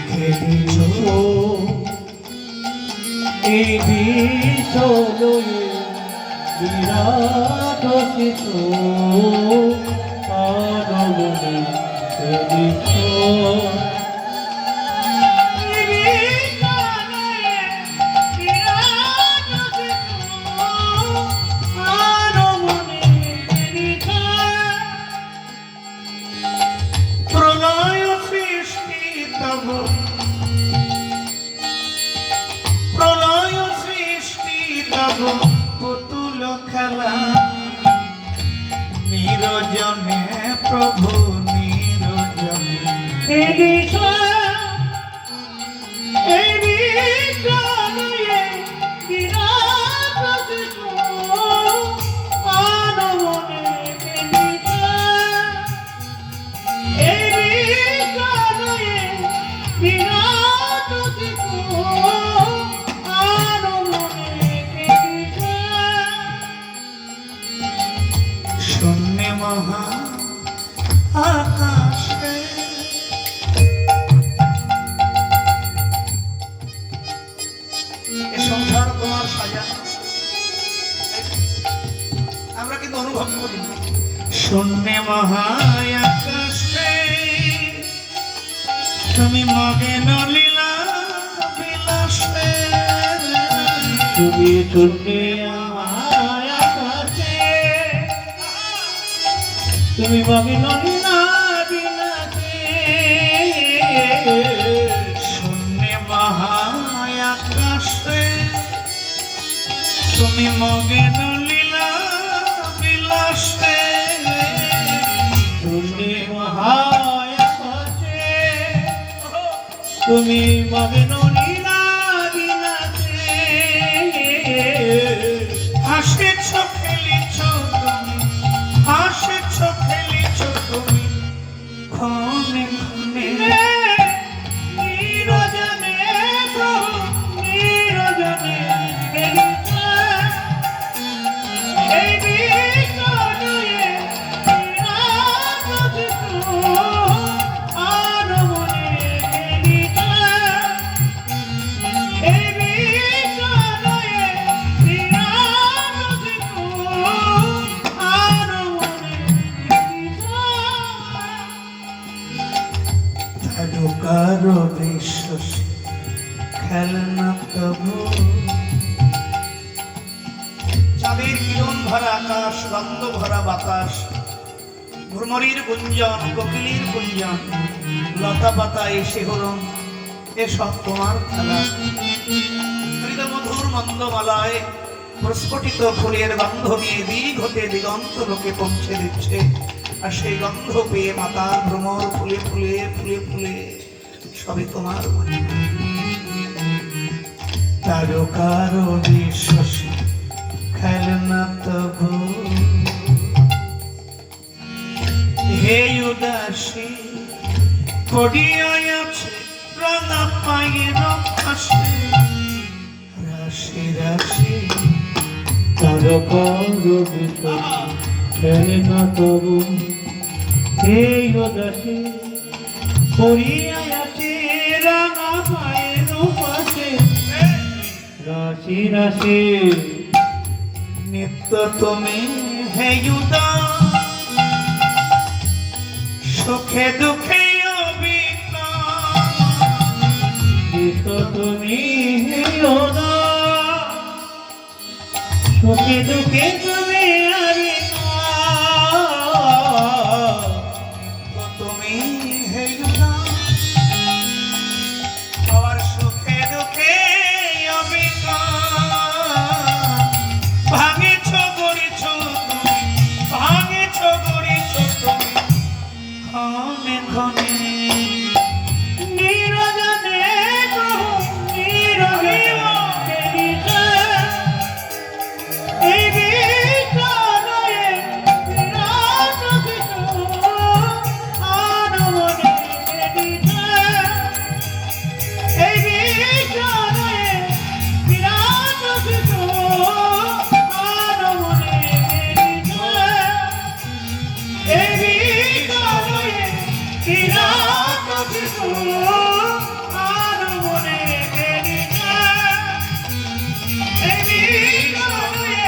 খেলিছ এই বিষয়ে বিরাট শিশু আনমনে খেলিছ পুতুল খেলা নিরজনে প্রভু নিরজনে শূন্য মহা আকাশে সংসার তোমার সাজানো আমরা কিন্তু অনুভব করি না। শূন্য মহা আকাশে তুমি মগেন লীলা বিলাসে তুমি শূন্য তুমি মগন লীলা বিলাসে শূন্য মহায়াকাশে তুমি মগেন লীলা বিলাসে শূন্য মহায়াকাশে তুমি মগন লীলা বিলাসে হাসিছ খেলিছ তুমি হাসিছ খেলিছ তুমি ক্ষণে ক্ষণে নিরজনে নিরজনে এই বিষয়ে আনমনে খেলিছ এই বিষয়ে কারো বিশ্বাস খেলনা তবু চাঁদের কিরণ ভরা আকাশ গন্ধ ভরা বাতাস ভ্রমরীর গুঞ্জন কোকিলীর গুঞ্জন লতা পাতায় শিহরণ এসব তোমার খেলা মধুর মন্দমালায় প্রস্ফুটিত ফুলের গন্ধ নিয়ে দিক হতে দিগন্ত লোকে পৌঁছে দিচ্ছে আর সেই গন্ধ পেয়ে মাতার ভ্রমর ফুলে ফুলে ফুলে ফুলে সবই তোমার মনে তারকার বিশ্বাস খেলনা তবু হে উদাসী পড়িয়াই আছে রাঙা পায়ের পাশে রাশি রাশি তারকার বিশ্বাস খেলনা তবু এই উদাসী পড়িয়া আছে রাঙা পায়ের পাশে রাশি রাশি নিত্য তুমি হে উদাস সুখে দুঃখে নিত্য তুমি হে উদাস সুখে দুঃখে তুমি আরে তুমি হে উদাস আবার সুখে দুঃখে ভাঙেছ গড়েছ তুমি ভাঙেছ গড়েছ তুমি ক্ষণে ক্ষণে নিরজনে নিরজনে এই শিশু আর মনে গেলিছে এই বিকালে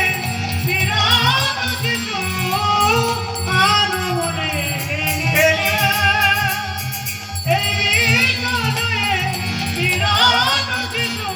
বিরাট শিশু আর মনে গেলিছে এই বিকালে বিরাট শিশু